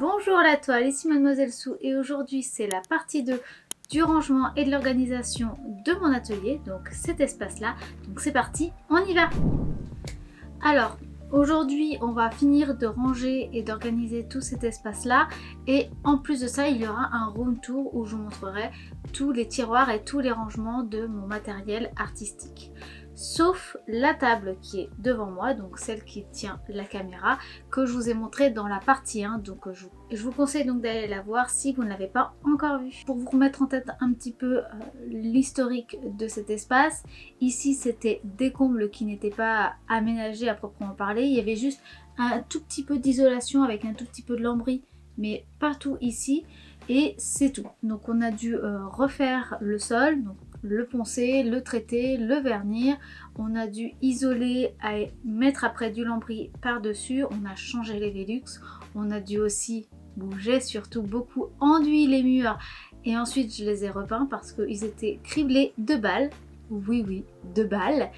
Bonjour la toile, ici Mademoiselle Sou et aujourd'hui c'est la partie 2 du rangement et de l'organisation de mon atelier, donc cet espace-là. Donc c'est parti, on y va! Alors, aujourd'hui on va finir de ranger et d'organiser tout cet espace-là et en plus de ça il y aura un room tour où je vous montrerai tous les tiroirs et tous les rangements de mon matériel artistique. Sauf la table qui est devant moi, donc celle qui tient la caméra, que je vous ai montré dans la partie 1, donc je vous conseille donc d'aller la voir si vous ne l'avez pas encore vue. Pour vous remettre en tête un petit peu l'historique de cet espace, ici c'était des combles qui n'étaient pas aménagés à proprement parler, il y avait juste un tout petit peu d'isolation avec un tout petit peu de lambris, mais partout ici, et c'est tout. Donc on a dû refaire le sol, donc le poncer, le traiter, le vernir, on a dû isoler, mettre après du lambris par-dessus, on a changé les Velux, on a dû aussi bouger, surtout beaucoup enduit les murs et ensuite je les ai repeints parce qu'ils étaient criblés de balles, oui, de balles.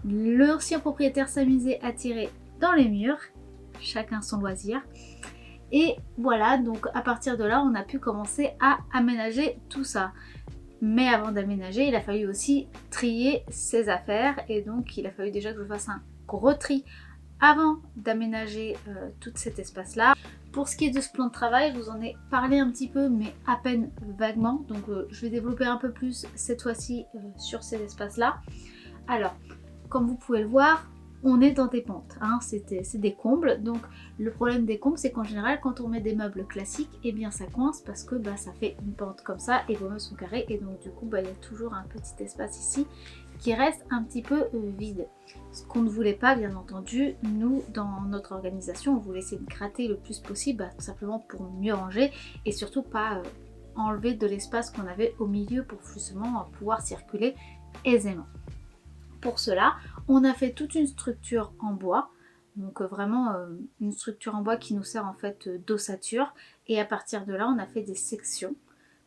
L'ancien propriétaire s'amusait à tirer dans les murs, chacun son loisir. Et voilà, donc à partir de là, on a pu commencer à aménager tout ça. Mais avant d'aménager, il a fallu aussi trier ses affaires et donc il a fallu déjà que je fasse un gros tri avant d'aménager tout cet espace-là. Pour ce qui est de ce plan de travail, je vous en ai parlé un petit peu, mais à peine vaguement. Donc je vais développer un peu plus cette fois-ci sur ces espaces-là. Alors, comme vous pouvez le voir, on est dans des pentes, hein, c'est des combles. Donc le problème des combles, c'est qu'en général quand on met des meubles classiques, eh bien ça coince parce que ça fait une pente comme ça et vos meubles sont carrés et donc du coup il y a toujours un petit espace ici qui reste un petit peu vide. Ce qu'on ne voulait pas, bien entendu, nous dans notre organisation, on voulait essayer de gratter le plus possible, tout simplement pour mieux ranger et surtout pas enlever de l'espace qu'on avait au milieu pour justement pouvoir circuler aisément. Pour cela, on a fait toute une structure en bois, donc vraiment une structure en bois qui nous sert en fait d'ossature, et à partir de là on a fait des sections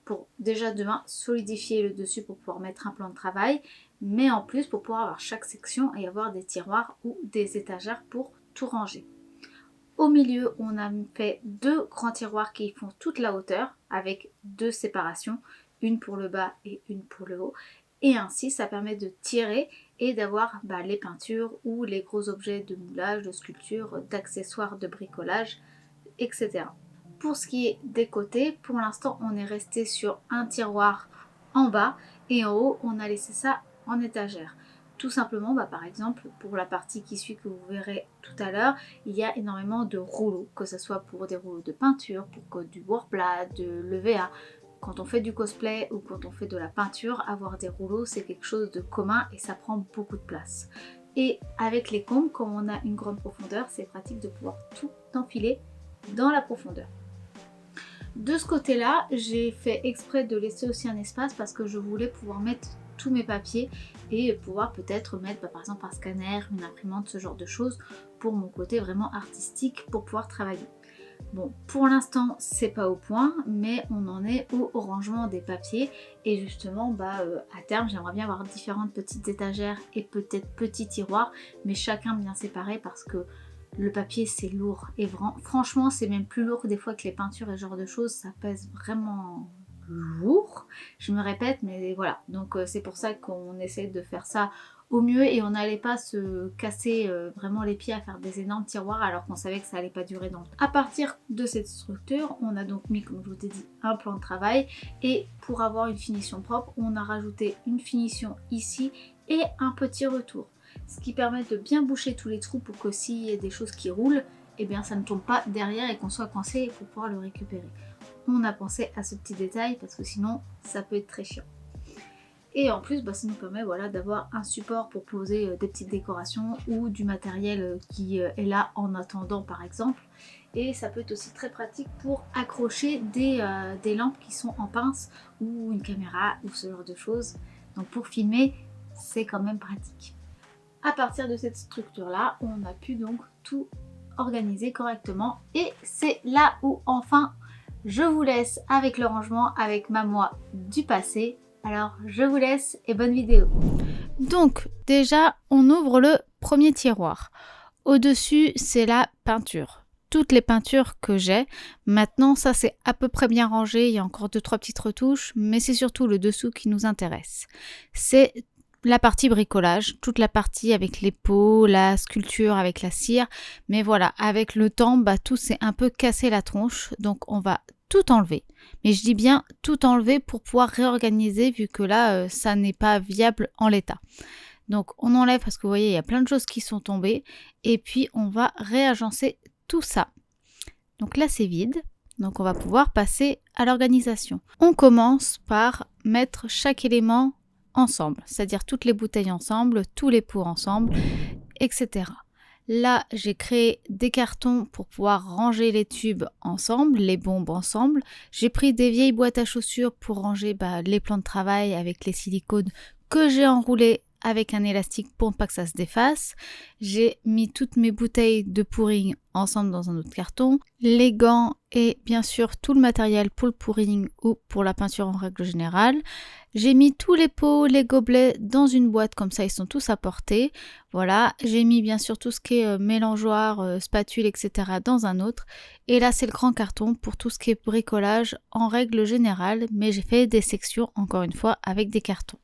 pour déjà demain solidifier le dessus pour pouvoir mettre un plan de travail, mais en plus pour pouvoir avoir chaque section et avoir des tiroirs ou des étagères pour tout ranger. Au milieu, on a fait deux grands tiroirs qui font toute la hauteur avec deux séparations, une pour le bas et une pour le haut. Et ainsi, ça permet de tirer et d'avoir les peintures ou les gros objets de moulage, de sculpture, d'accessoires, de bricolage, etc. Pour ce qui est des côtés, pour l'instant, on est resté sur un tiroir en bas et en haut, on a laissé ça en étagère. Tout simplement, par exemple, pour la partie qui suit que vous verrez tout à l'heure, il y a énormément de rouleaux, que ce soit pour des rouleaux de peinture, pour du bourre-plat, de l'EVA. Quand on fait du cosplay ou quand on fait de la peinture, avoir des rouleaux c'est quelque chose de commun et ça prend beaucoup de place. Et avec les combes, comme on a une grande profondeur, c'est pratique de pouvoir tout enfiler dans la profondeur. De ce côté-là, j'ai fait exprès de laisser aussi un espace parce que je voulais pouvoir mettre tous mes papiers et pouvoir peut-être mettre par exemple un scanner, une imprimante, ce genre de choses pour mon côté vraiment artistique pour pouvoir travailler. Bon, pour l'instant c'est pas au point, mais on en est au rangement des papiers et justement à terme j'aimerais bien avoir différentes petites étagères et peut-être petits tiroirs, mais chacun bien séparé parce que le papier c'est lourd et franchement c'est même plus lourd que des fois que les peintures et ce genre de choses, ça pèse vraiment lourd. Je me répète, mais voilà, donc c'est pour ça qu'on essaie de faire ça au mieux et on n'allait pas se casser vraiment les pieds à faire des énormes tiroirs alors qu'on savait que ça allait pas durer dans le temps. À partir de cette structure, on a donc mis, comme je vous ai dit, un plan de travail et pour avoir une finition propre, on a rajouté une finition ici et un petit retour. Ce qui permet de bien boucher tous les trous pour que s'il y a des choses qui roulent, eh bien ça ne tombe pas derrière et qu'on soit coincé pour pouvoir le récupérer. On a pensé à ce petit détail parce que sinon ça peut être très chiant. Et en plus, ça nous permet d'avoir un support pour poser des petites décorations ou du matériel qui est là en attendant par exemple. Et ça peut être aussi très pratique pour accrocher des lampes qui sont en pince ou une caméra ou ce genre de choses. Donc pour filmer, c'est quand même pratique. À partir de cette structure-là, on a pu donc tout organiser correctement. Et c'est là où enfin je vous laisse avec le rangement, avec ma moi du passé. Alors je vous laisse et bonne vidéo. Donc déjà on ouvre le premier tiroir. Au-dessus c'est la peinture. toutes les peintures que j'ai. Maintenant, ça c'est à peu près bien rangé, il y a encore 2-3 petites retouches, mais c'est surtout le dessous qui nous intéresse. C'est la partie bricolage, toute la partie avec les pots, la sculpture avec la cire, mais voilà, avec le temps, tout s'est un peu cassé la tronche, donc on va tout enlever. Mais je dis bien tout enlever pour pouvoir réorganiser, vu que là, ça n'est pas viable en l'état. Donc on enlève parce que vous voyez, il y a plein de choses qui sont tombées, et puis on va réagencer tout ça. Donc là c'est vide, donc on va pouvoir passer à l'organisation. On commence par mettre chaque élément ensemble, c'est-à-dire toutes les bouteilles ensemble, tous les pots ensemble, etc. Là, j'ai créé des cartons pour pouvoir ranger les tubes ensemble, les bombes ensemble. J'ai pris des vieilles boîtes à chaussures pour ranger les plans de travail avec les silicones que j'ai enroulés avec un élastique pour ne pas que ça se défasse. J'ai mis toutes mes bouteilles de pouring ensemble dans un autre carton, les gants et bien sûr tout le matériel pour le pouring ou pour la peinture en règle générale. J'ai mis tous les pots, les gobelets dans une boîte, comme ça ils sont tous à portée. Voilà, j'ai mis bien sûr tout ce qui est mélangeoire, spatule, etc. dans un autre. Et là c'est le grand carton pour tout ce qui est bricolage en règle générale, mais j'ai fait des sections encore une fois avec des cartons.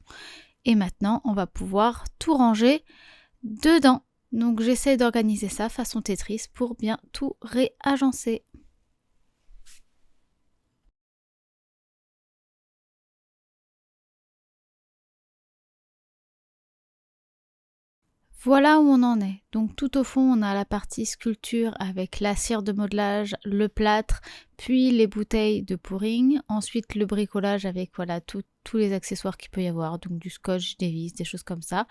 Et maintenant, on va pouvoir tout ranger dedans. Donc j'essaie d'organiser ça façon Tetris pour bien tout réagencer. Voilà où on en est. Donc tout au fond, on a la partie sculpture avec la cire de modelage, le plâtre, puis les bouteilles de pouring. Ensuite, le bricolage avec tous les accessoires qu'il peut y avoir, donc du scotch, des vis, des choses comme ça.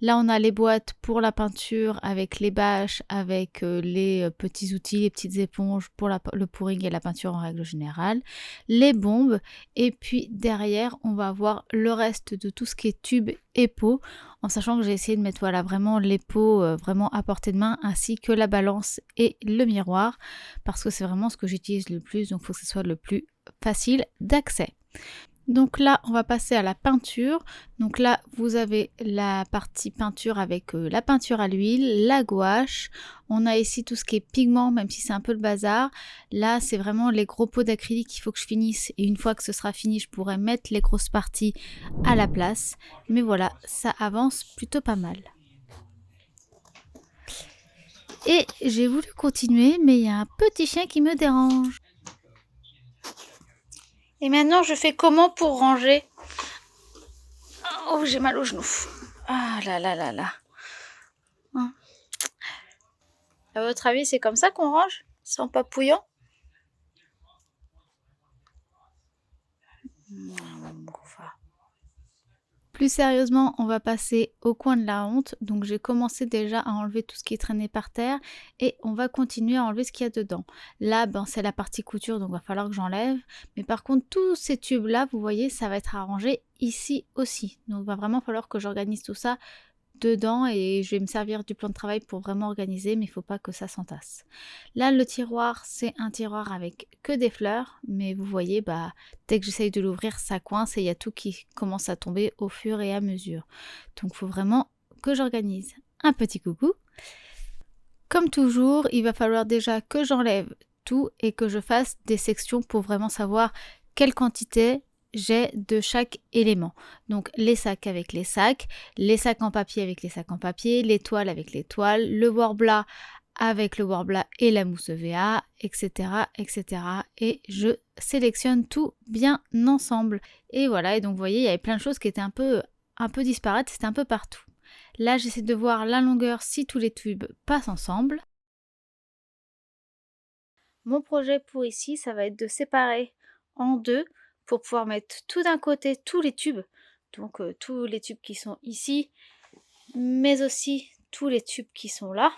Là, on a les boîtes pour la peinture avec les bâches, avec les petits outils, les petites éponges pour le pouring et la peinture en règle générale. Les bombes. Et puis derrière, on va avoir le reste de tout ce qui est tubes et pots, en sachant que j'ai essayé de mettre vraiment les pots vraiment à portée de main, ainsi que la balance et le miroir, parce que c'est vraiment ce que j'utilise le plus, donc il faut que ce soit le plus facile d'accès. Donc là, on va passer à la peinture. Donc là, vous avez la partie peinture avec la peinture à l'huile, la gouache. On a ici tout ce qui est pigment, même si c'est un peu le bazar. Là, c'est vraiment les gros pots d'acrylique qu'il faut que je finisse. Et une fois que ce sera fini, je pourrai mettre les grosses parties à la place. Mais voilà, ça avance plutôt pas mal. Et j'ai voulu continuer, mais il y a un petit chien qui me dérange. Et maintenant, je fais comment pour ranger? Oh, j'ai mal au genou. Ah là là là là. À votre avis, c'est comme ça qu'on range? Sans papouillant? Plus sérieusement, on va passer au coin de la honte. Donc j'ai commencé déjà à enlever tout ce qui est traîné par terre et on va continuer à enlever ce qu'il y a dedans. Là, c'est la partie couture, donc il va falloir que j'enlève. Mais par contre, tous ces tubes-là, vous voyez, ça va être arrangé ici aussi. Donc il va vraiment falloir que j'organise tout ça dedans et je vais me servir du plan de travail pour vraiment organiser, mais il ne faut pas que ça s'entasse. Là, le tiroir, c'est un tiroir avec que des fleurs, mais vous voyez, dès que j'essaye de l'ouvrir, ça coince et il y a tout qui commence à tomber au fur et à mesure. Donc il faut vraiment que j'organise. Un petit coucou. Comme toujours, il va falloir déjà que j'enlève tout et que je fasse des sections pour vraiment savoir quelle quantité j'ai de chaque élément. Donc les sacs avec les sacs en papier avec les sacs en papier, les toiles avec les toiles, le Worbla avec le Worbla et la mousse EVA, etc., etc. Et je sélectionne tout bien ensemble. Et voilà, et donc vous voyez, il y avait plein de choses qui étaient un peu disparates, c'était un peu partout. Là, j'essaie de voir la longueur si tous les tubes passent ensemble. Mon projet pour ici, ça va être de séparer en deux pour pouvoir mettre tout d'un côté tous les tubes, donc tous les tubes qui sont ici, mais aussi tous les tubes qui sont là,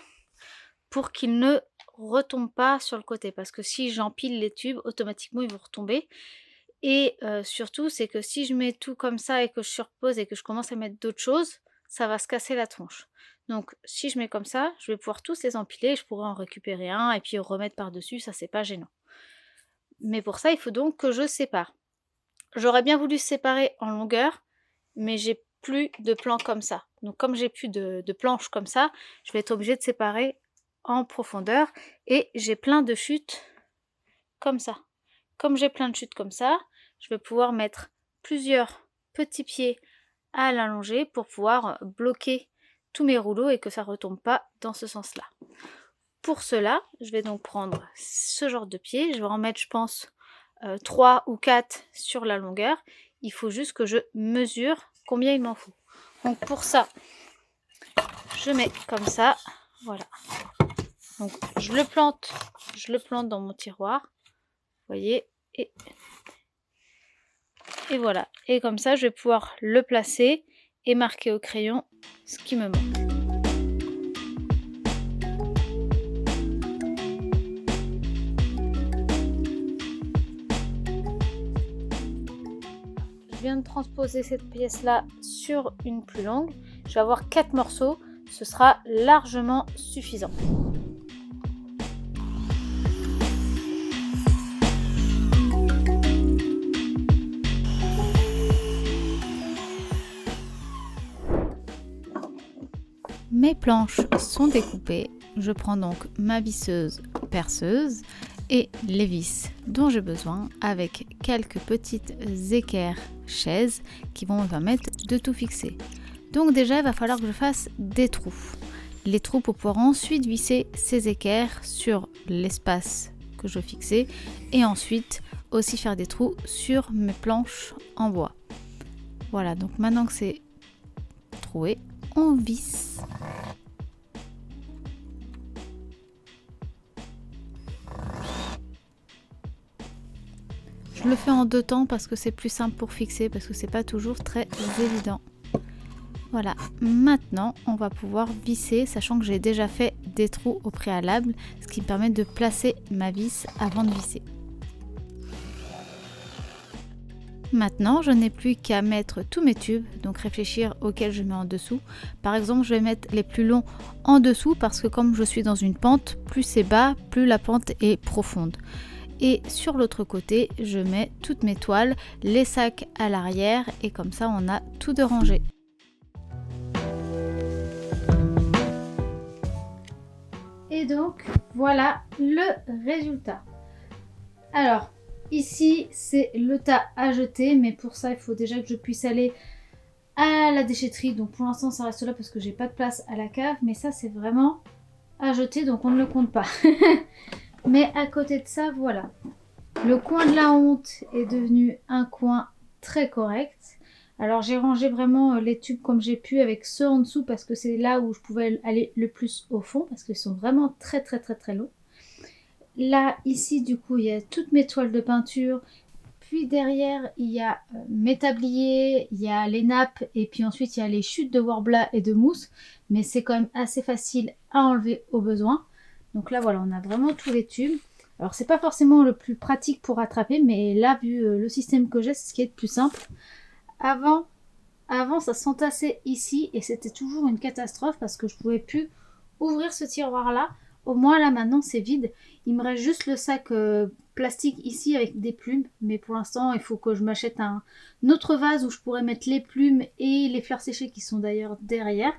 pour qu'ils ne retombent pas sur le côté, parce que si j'empile les tubes, automatiquement ils vont retomber. Et surtout, c'est que si je mets tout comme ça et que je surpose et que je commence à mettre d'autres choses, ça va se casser la tronche. Donc si je mets comme ça, je vais pouvoir tous les empiler, je pourrai en récupérer un et puis remettre par-dessus, ça c'est pas gênant. Mais pour ça, il faut donc que je sépare. J'aurais bien voulu séparer en longueur, mais j'ai plus de plans comme ça. Donc comme j'ai plus de planches comme ça, je vais être obligée de séparer en profondeur et j'ai plein de chutes comme ça. Comme j'ai plein de chutes comme ça, je vais pouvoir mettre plusieurs petits pieds à l'allonger pour pouvoir bloquer tous mes rouleaux et que ça ne retombe pas dans ce sens-là. Pour cela, je vais donc prendre ce genre de pied, je vais en mettre je pense 3 ou 4 sur la longueur. Il faut juste que je mesure combien il m'en faut. Donc pour ça, je mets comme ça, voilà. Donc je le plante dans mon tiroir, vous voyez, et voilà. Et comme ça, je vais pouvoir le placer et marquer au crayon ce qui me manque. Je viens de transposer cette pièce-là sur une plus longue. Je vais avoir 4 morceaux, ce sera largement suffisant. Mes planches sont découpées, je prends donc ma visseuse perceuse et les vis dont j'ai besoin avec quelques petites équerres chaises qui vont me permettre de tout fixer. Donc déjà il va falloir que je fasse des trous. Les trous pour pouvoir ensuite visser ces équerres sur l'espace que je fixais et ensuite aussi faire des trous sur mes planches en bois. Voilà, donc maintenant que c'est troué, on visse. Je le fais en 2 temps parce que c'est plus simple pour fixer, parce que c'est pas toujours très évident. Voilà, maintenant on va pouvoir visser, sachant que j'ai déjà fait des trous au préalable, ce qui me permet de placer ma vis avant de visser. Maintenant, je n'ai plus qu'à mettre tous mes tubes, donc réfléchir auxquels je mets en dessous. Par exemple, je vais mettre les plus longs en dessous parce que comme je suis dans une pente, plus c'est bas, plus la pente est profonde. Et sur l'autre côté, je mets toutes mes toiles, les sacs à l'arrière et comme ça, on a tout de rangé. Et donc, voilà le résultat. Alors, ici, c'est le tas à jeter, mais pour ça, il faut déjà que je puisse aller à la déchetterie. Donc pour l'instant, ça reste là parce que j'ai pas de place à la cave, mais ça, c'est vraiment à jeter, donc on ne le compte pas. Mais à côté de ça, voilà. Le coin de la honte est devenu un coin très correct. Alors j'ai rangé vraiment les tubes comme j'ai pu avec ceux en dessous parce que c'est là où je pouvais aller le plus au fond parce qu'ils sont vraiment très longs. Là, ici, du coup, il y a toutes mes toiles de peinture. Puis derrière, il y a mes tabliers, il y a les nappes et puis ensuite, il y a les chutes de Worbla et de mousse. Mais c'est quand même assez facile à enlever au besoin. Donc là, voilà, on a vraiment tous les tubes. Alors, c'est pas forcément le plus pratique pour attraper, mais là, vu le système que j'ai, c'est ce qui est le plus simple. Avant, ça s'entassait ici et c'était toujours une catastrophe parce que je pouvais plus ouvrir ce tiroir-là. Au moins, là, maintenant, c'est vide. Il me reste juste le sac plastique ici avec des plumes. Mais pour l'instant, il faut que je m'achète un autre vase où je pourrais mettre les plumes et les fleurs séchées qui sont d'ailleurs derrière.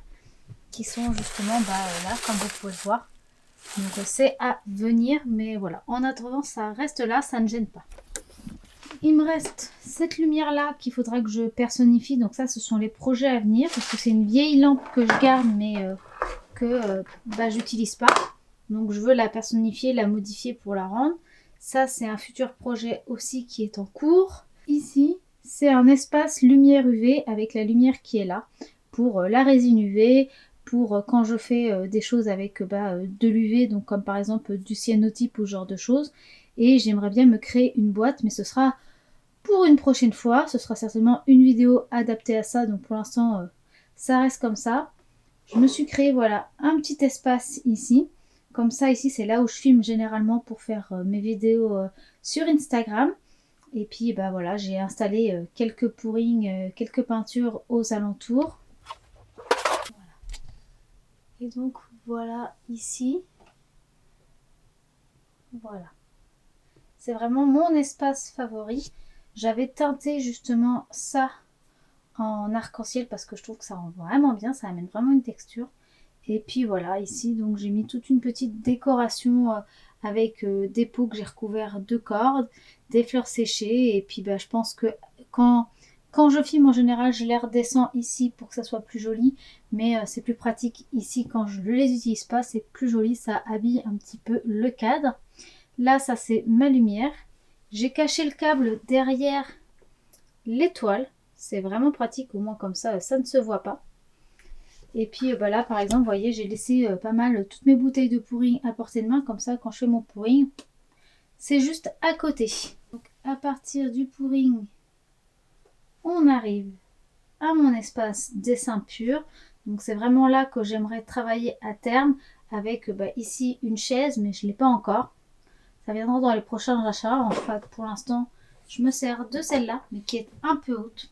Qui sont justement là, comme vous pouvez le voir. Donc c'est à venir. Mais voilà, en attendant, ça reste là, ça ne gêne pas. Il me reste cette lumière-là qu'il faudra que je personnifie. Donc ça, ce sont les projets à venir. Parce que c'est une vieille lampe que je garde, mais que j'utilise pas. Donc je veux la personnifier, la modifier pour la rendre. Ça, c'est un futur projet aussi qui est en cours. Ici, c'est un espace lumière UV avec la lumière qui est là pour la résine UV, pour quand je fais des choses avec de l'UV, donc comme par exemple du cyanotype ou ce genre de choses. Et j'aimerais bien me créer une boîte, mais ce sera pour une prochaine fois. Ce sera certainement une vidéo adaptée à ça, donc pour l'instant, ça reste comme ça. Je me suis créé, voilà, un petit espace ici. Comme ça, ici, c'est là où je filme généralement pour faire mes vidéos sur Instagram. Et puis, voilà, j'ai installé quelques pourrings, quelques peintures aux alentours. Voilà. Et donc, voilà ici. Voilà. C'est vraiment mon espace favori. J'avais teinté justement ça en arc-en-ciel parce que je trouve que ça rend vraiment bien. Ça amène vraiment une texture. Et puis voilà, ici donc j'ai mis toute une petite décoration avec des pots que j'ai recouverts de cordes, des fleurs séchées. Et puis je pense que quand je filme en général, je les redescends ici pour que ça soit plus joli. Mais c'est plus pratique ici quand je ne les utilise pas, c'est plus joli, ça habille un petit peu le cadre. Là, ça c'est ma lumière. J'ai caché le câble derrière l'étoile. C'est vraiment pratique, au moins comme ça, ça ne se voit pas. Et puis là, par exemple, vous voyez, j'ai laissé pas mal toutes mes bouteilles de pouring à portée de main. Comme ça, quand je fais mon pouring, c'est juste à côté. Donc, à partir du pouring, on arrive à mon espace dessin pur. Donc, c'est vraiment là que j'aimerais travailler à terme avec ici une chaise, mais je ne l'ai pas encore. Ça viendra dans les prochains achats. En fait, pour l'instant, je me sers de celle-là, mais qui est un peu haute.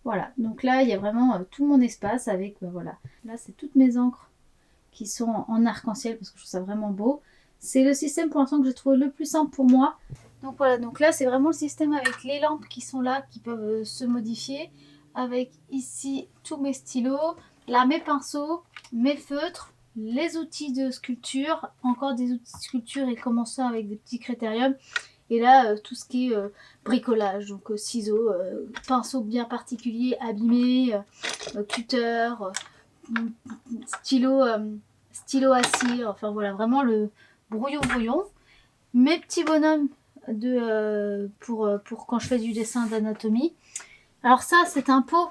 Voilà, donc là, il y a vraiment tout mon espace avec, voilà. Là, c'est toutes mes encres qui sont en arc-en-ciel parce que je trouve ça vraiment beau. C'est le système pour l'instant que j'ai trouvé le plus simple pour moi. Donc voilà, donc là, c'est vraiment le système avec les lampes qui sont là, qui peuvent se modifier. Avec ici tous mes stylos, là mes pinceaux, mes feutres, les outils de sculpture, encore des outils de sculpture et commençant avec des petits critériums. Et là, tout ce qui est bricolage, donc ciseaux, pinceaux bien particuliers, abîmés, cutter, stylo à cire, enfin voilà, vraiment le brouillon. Mes petits bonhommes pour quand je fais du dessin d'anatomie. Alors ça, c'est un pot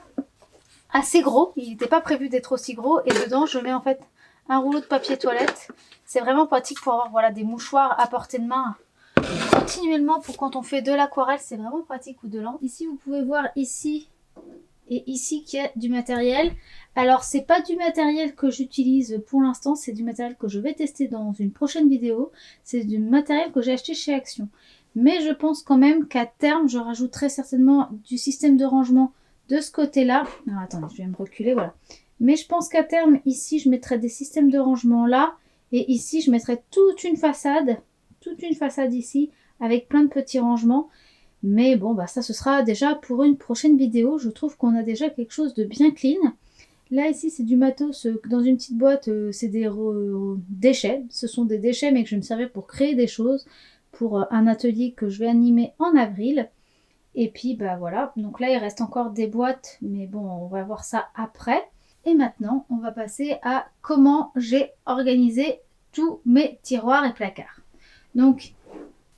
assez gros, il n'était pas prévu d'être aussi gros, et dedans, je mets en fait un rouleau de papier toilette. C'est vraiment pratique pour avoir des mouchoirs à portée de main continuellement pour quand on fait de l'aquarelle, c'est vraiment pratique, ou de l'encre. Ici vous pouvez voir ici et ici qu'il y a du matériel. Alors c'est pas du matériel que j'utilise pour l'instant, c'est du matériel que je vais tester dans une prochaine vidéo. C'est du matériel que j'ai acheté chez Action. Mais je pense quand même qu'à terme je rajouterai certainement du système de rangement de ce côté là. Alors attendez, je vais me reculer, voilà. Mais je pense qu'à terme ici je mettrai des systèmes de rangement là, et ici je mettrai toute une façade ici avec plein de petits rangements. Mais bon, ça ce sera déjà pour une prochaine vidéo. Je trouve qu'on a déjà quelque chose de bien clean. Là ici c'est du matos dans une petite boîte, c'est des déchets. Ce sont des déchets mais que je me servais pour créer des choses pour un atelier que je vais animer en avril. Et puis voilà, donc là il reste encore des boîtes, mais bon, on va voir ça après. Et maintenant on va passer à comment j'ai organisé tous mes tiroirs et placards. Donc,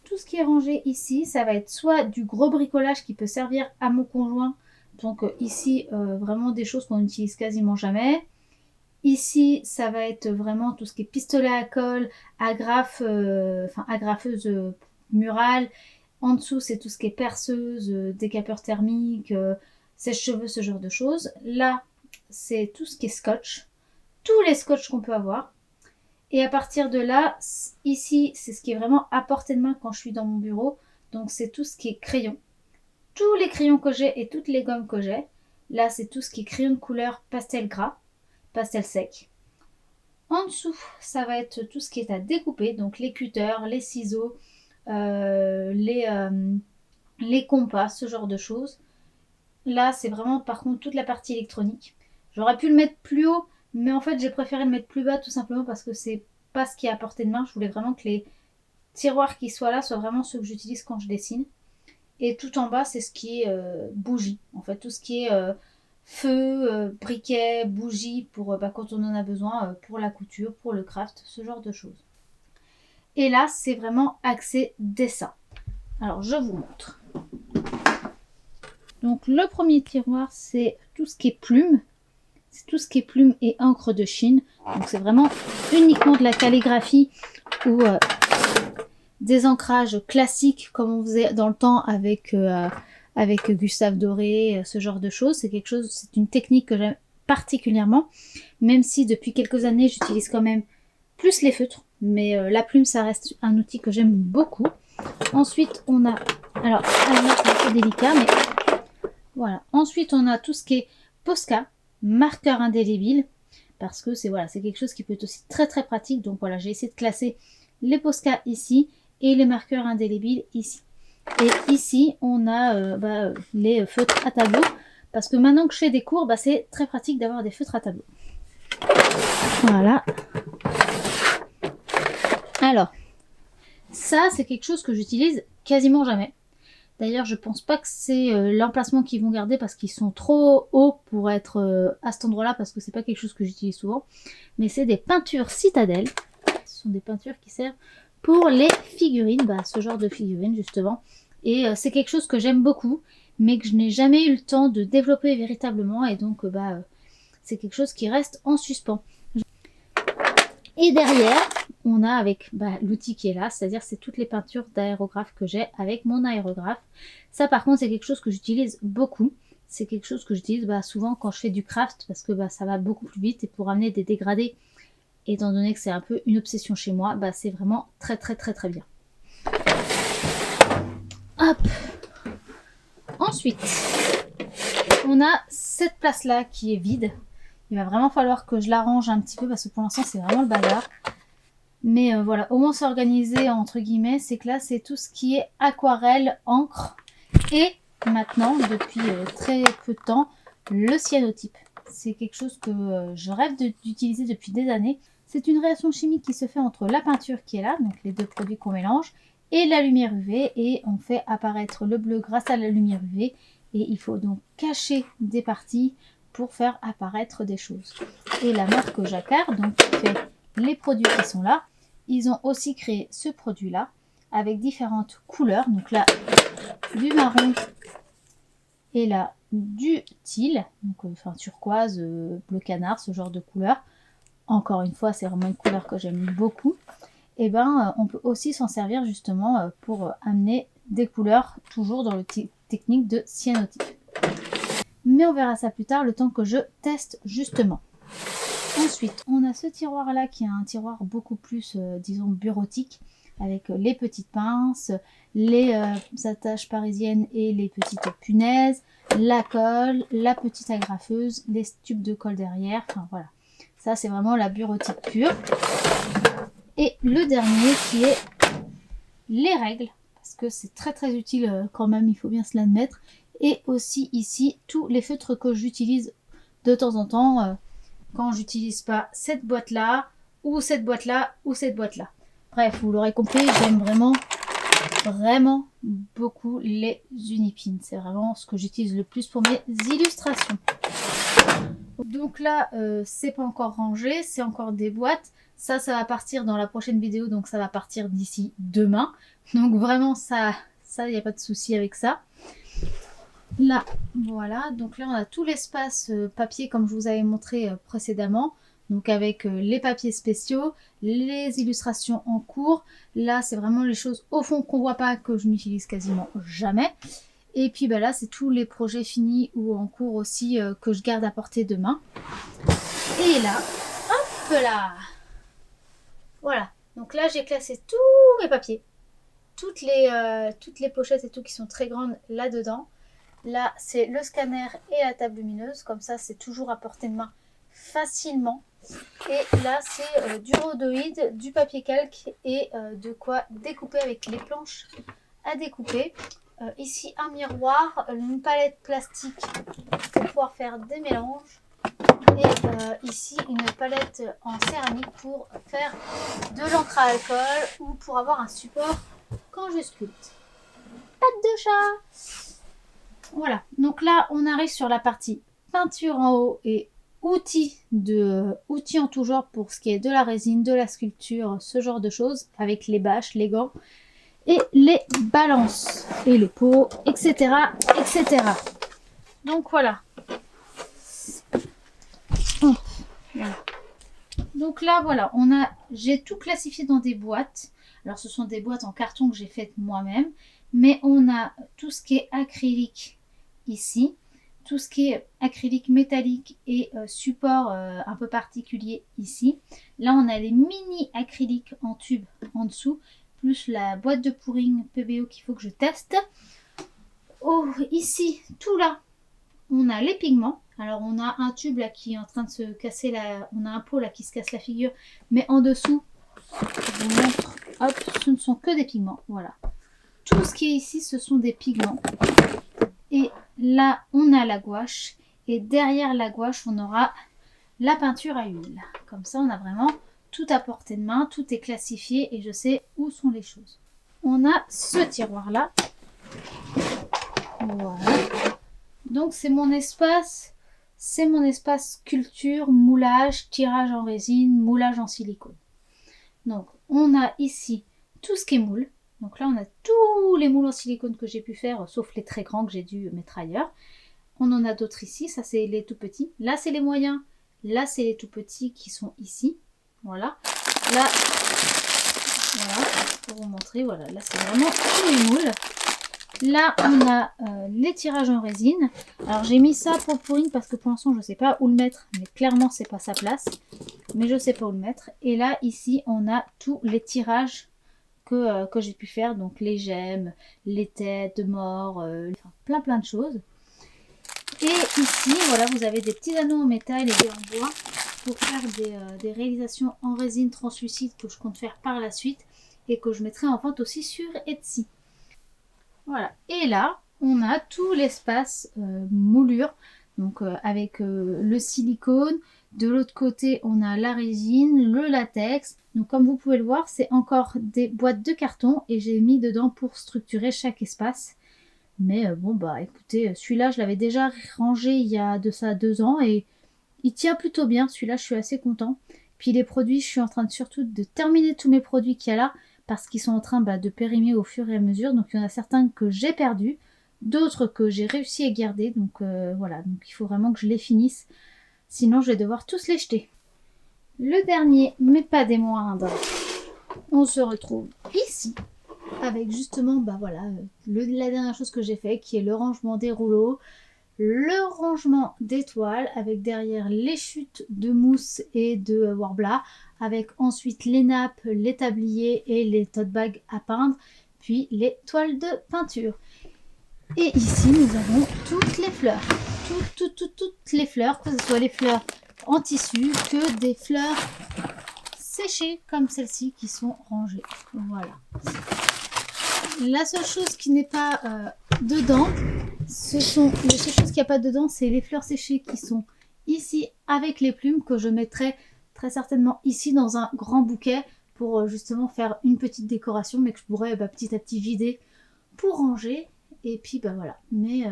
tout ce qui est rangé ici, ça va être soit du gros bricolage qui peut servir à mon conjoint. Donc ici, vraiment des choses qu'on n'utilise quasiment jamais. Ici, ça va être vraiment tout ce qui est pistolet à colle, agrafe, agrafeuse murale. En dessous, c'est tout ce qui est perceuse, décapeur thermique, sèche-cheveux, ce genre de choses. Là, c'est tout ce qui est scotch. Tous les scotch qu'on peut avoir. Et à partir de là, ici, c'est ce qui est vraiment à portée de main quand je suis dans mon bureau. Donc, c'est tout ce qui est crayon. Tous les crayons que j'ai et toutes les gommes que j'ai. Là, c'est tout ce qui est crayon de couleur pastel gras, pastel sec. En dessous, ça va être tout ce qui est à découper. Donc, les cutters, les ciseaux, les compas, ce genre de choses. Là, c'est vraiment, par contre, toute la partie électronique. J'aurais pu le mettre plus haut, mais en fait, j'ai préféré le mettre plus bas tout simplement parce que c'est pas ce qui est à portée de main. Je voulais vraiment que les tiroirs qui soient là soient vraiment ceux que j'utilise quand je dessine. Et tout en bas, c'est ce qui est bougie. En fait, tout ce qui est feu, briquet, bougie pour quand on en a besoin, pour la couture, pour le craft, ce genre de choses. Et là, c'est vraiment axé dessin. Alors, je vous montre. Donc, le premier tiroir, c'est tout ce qui est plumes. C'est tout ce qui est plumes et encre de Chine. Donc c'est vraiment uniquement de la calligraphie ou des ancrages classiques comme on faisait dans le temps avec Gustave Doré, ce genre de choses. C'est une technique que j'aime particulièrement, même si depuis quelques années j'utilise quand même plus les feutres. Mais la plume, ça reste un outil que j'aime beaucoup. Ensuite, on a... Alors c'est un peu délicat, mais voilà. Ensuite, on a tout ce qui est Posca. Marqueur indélébile, parce que c'est quelque chose qui peut être aussi très très pratique. Donc voilà, j'ai essayé de classer les Posca ici et les marqueurs indélébiles ici. Et ici on a les feutres à tableau, parce que maintenant que je fais des cours, c'est très pratique d'avoir des feutres à tableau. Voilà. Alors, ça c'est quelque chose que j'utilise quasiment jamais. D'ailleurs, je pense pas que c'est l'emplacement qu'ils vont garder parce qu'ils sont trop hauts pour être à cet endroit-là, parce que c'est pas quelque chose que j'utilise souvent. Mais c'est des peintures Citadel. Ce sont des peintures qui servent pour les figurines, ce genre de figurines justement. Et c'est quelque chose que j'aime beaucoup, mais que je n'ai jamais eu le temps de développer véritablement. Et donc, c'est quelque chose qui reste en suspens. Et derrière, on a avec l'outil qui est là, c'est-à-dire c'est toutes les peintures d'aérographe que j'ai avec mon aérographe. Ça par contre c'est quelque chose que j'utilise beaucoup. C'est quelque chose que j'utilise souvent quand je fais du craft, parce que ça va beaucoup plus vite, et pour amener des dégradés, étant donné que c'est un peu une obsession chez moi, c'est vraiment très bien. Hop. Ensuite, on a cette place là qui est vide. Il va vraiment falloir que je l'arrange un petit peu parce que pour l'instant c'est vraiment le bazar. Mais voilà, au moins s'organiser entre guillemets, c'est que là c'est tout ce qui est aquarelle, encre et maintenant, depuis très peu de temps, le cyanotype. C'est quelque chose que je rêve d'utiliser depuis des années. C'est une réaction chimique qui se fait entre la peinture qui est là, donc les deux produits qu'on mélange, et la lumière UV, et on fait apparaître le bleu grâce à la lumière UV, et il faut donc cacher des parties pour faire apparaître des choses. Et la marque Jacquard, donc qui fait les produits qui sont là, ils ont aussi créé ce produit là avec différentes couleurs, donc là du marron et là du teal, donc enfin turquoise, bleu canard, ce genre de couleur. Encore une fois, c'est vraiment une couleur que j'aime beaucoup. Et on peut aussi s'en servir justement pour amener des couleurs toujours dans le technique de cyanotype. Mais on verra ça plus tard, le temps que je teste justement. Ensuite, on a ce tiroir là qui est un tiroir beaucoup plus, disons, bureautique, avec les petites pinces, les attaches parisiennes et les petites punaises, la colle, la petite agrafeuse, les tubes de colle derrière, enfin voilà. Ça c'est vraiment la bureautique pure. Et le dernier qui est les règles, parce que c'est très utile quand même, il faut bien se l'admettre. Et aussi ici, tous les feutres que j'utilise de temps en temps, quand j'utilise pas cette boîte là, ou cette boîte là, ou cette boîte là. Bref, vous l'aurez compris, j'aime vraiment beaucoup les Unipin. C'est vraiment ce que j'utilise le plus pour mes illustrations. Donc là, c'est pas encore rangé, c'est encore des boîtes. Ça va partir dans la prochaine vidéo, donc ça va partir d'ici demain. Donc vraiment, ça, il n'y a pas de souci avec ça. Là, voilà, donc là on a tout l'espace papier comme je vous avais montré précédemment, donc avec les papiers spéciaux, les illustrations en cours. Là c'est vraiment les choses au fond qu'on voit pas, que je n'utilise quasiment jamais. Et puis là c'est tous les projets finis ou en cours aussi que je garde à portée de main. Et là, hop là, voilà, donc là j'ai classé tous mes papiers, toutes les pochettes et tout qui sont très grandes là-dedans. Là, c'est le scanner et la table lumineuse. Comme ça, c'est toujours à portée de main facilement. Et là, c'est du rhodoïde, du papier calque et de quoi découper avec les planches à découper. Ici, un miroir, une palette plastique pour pouvoir faire des mélanges. Et ici, une palette en céramique pour faire de l'encre à alcool ou pour avoir un support quand je sculpte. Patte de chat! Voilà, donc là on arrive sur la partie peinture en haut et outils en tout genre pour ce qui est de la résine, de la sculpture, ce genre de choses, avec les bâches, les gants et les balances et les pots, etc. etc. Donc voilà. Voilà. Donc là voilà, j'ai tout classifié dans des boîtes. Alors ce sont des boîtes en carton que j'ai faites moi-même, mais on a tout ce qui est acrylique ici, tout ce qui est acrylique métallique et support un peu particulier ici. Là on a les mini acryliques en tube en dessous, plus la boîte de pouring PBO qu'il faut que je teste. Oh, ici, tout là, on a les pigments. Alors on a un tube là qui est en train de se casser, on a un pot là qui se casse la figure, mais en dessous, je vous montre, hop, ce ne sont que des pigments, voilà. Tout ce qui est ici, ce sont des pigments. Et là, on a la gouache. Et derrière la gouache, on aura la peinture à huile. Comme ça, on a vraiment tout à portée de main, tout est classifié et je sais où sont les choses. On a ce tiroir-là. Voilà. Donc c'est mon espace sculpture, moulage, tirage en résine, moulage en silicone. Donc on a ici tout ce qui est moule. Donc là on a tous les moules en silicone que j'ai pu faire, sauf les très grands que j'ai dû mettre ailleurs. On en a d'autres ici, ça c'est les tout petits. Là c'est les moyens, là c'est les tout petits qui sont ici. Voilà. Là, voilà, pour vous montrer, voilà, là c'est vraiment tous les moules. Là, on a les tirages en résine. Alors, j'ai mis ça pour une parce que pour l'instant, je ne sais pas où le mettre. Mais clairement, c'est pas sa place. Mais je sais pas où le mettre. Et là, ici, on a tous les tirages que j'ai pu faire. Donc, les gemmes, les têtes de mort, enfin, plein de choses. Et ici, voilà, vous avez des petits anneaux en métal et des en bois pour faire des réalisations en résine translucide que je compte faire par la suite et que je mettrai en vente aussi sur Etsy. Voilà, et là, on a tout l'espace moulure, donc avec le silicone. De l'autre côté, on a la résine, le latex. Donc comme vous pouvez le voir, c'est encore des boîtes de carton et j'ai mis dedans pour structurer chaque espace. Mais bon, bah écoutez, celui-là, je l'avais déjà rangé il y a de ça 2 ans et il tient plutôt bien. Celui-là, je suis assez content. Puis les produits, je suis en train surtout de terminer tous mes produits qu'il y a là, parce qu'ils sont en train de périmer au fur et à mesure. Donc il y en a certains que j'ai perdus, d'autres que j'ai réussi à garder. Donc voilà, donc il faut vraiment que je les finisse. Sinon je vais devoir tous les jeter. Le dernier, mais pas des moindres, on se retrouve ici. Avec justement, voilà, la dernière chose que j'ai fait, qui est le rangement des rouleaux. Le rangement des toiles avec derrière les chutes de mousse et de Worbla, avec ensuite les nappes, les tabliers et les tote bags à peindre, puis les toiles de peinture. Et ici nous avons toutes les fleurs, toutes les fleurs, que ce soit les fleurs en tissu que des fleurs séchées comme celle-ci qui sont rangées. Voilà. La seule chose qui n'est pas dedans, les seules choses qu'il n'y a pas dedans, c'est les fleurs séchées qui sont ici avec les plumes que je mettrai très certainement ici dans un grand bouquet pour justement faire une petite décoration, mais que je pourrais petit à petit vider pour ranger. Et puis voilà. Mais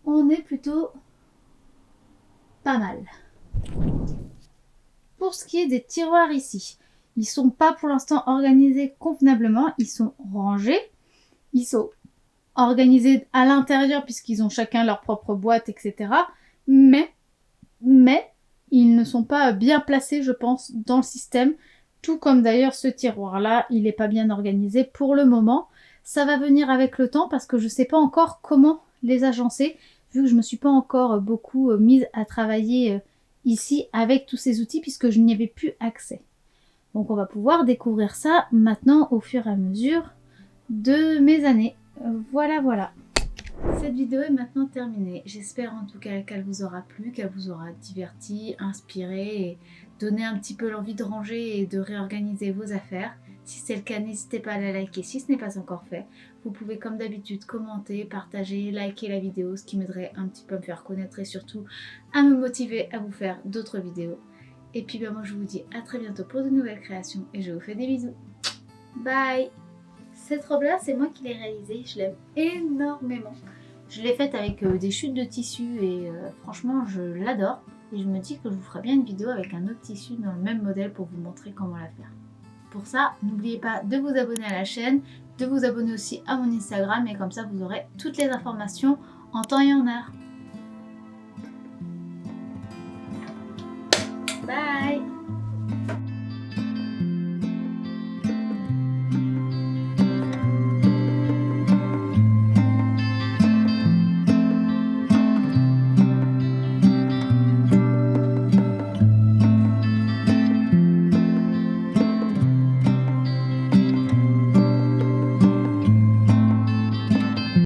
on est plutôt pas mal. Pour ce qui est des tiroirs ici, ils sont pas pour l'instant organisés convenablement, ils sont rangés, ils sont organisés à l'intérieur puisqu'ils ont chacun leur propre boîte, etc. Mais ils ne sont pas bien placés, je pense, dans le système. Tout comme d'ailleurs ce tiroir-là, il n'est pas bien organisé pour le moment. Ça va venir avec le temps parce que je ne sais pas encore comment les agencer, vu que je ne me suis pas encore beaucoup mise à travailler ici avec tous ces outils puisque je n'y avais plus accès. Donc on va pouvoir découvrir ça maintenant au fur et à mesure de mes années. Voilà. Cette vidéo est maintenant terminée. J'espère en tout cas qu'elle vous aura plu, qu'elle vous aura diverti, inspiré et donné un petit peu l'envie de ranger et de réorganiser vos affaires. Si c'est le cas, n'hésitez pas à la liker si ce n'est pas encore fait. Vous pouvez comme d'habitude commenter, partager, liker la vidéo, ce qui m'aiderait un petit peu à me faire connaître et surtout à me motiver à vous faire d'autres vidéos. Et puis moi je vous dis à très bientôt pour de nouvelles créations et je vous fais des bisous. Bye! Cette robe là c'est moi qui l'ai réalisée, je l'aime énormément. Je l'ai faite avec des chutes de tissu et franchement je l'adore. Et je me dis que je vous ferai bien une vidéo avec un autre tissu dans le même modèle pour vous montrer comment la faire. Pour ça, n'oubliez pas de vous abonner à la chaîne, de vous abonner aussi à mon Instagram et comme ça vous aurez toutes les informations en temps et en heure.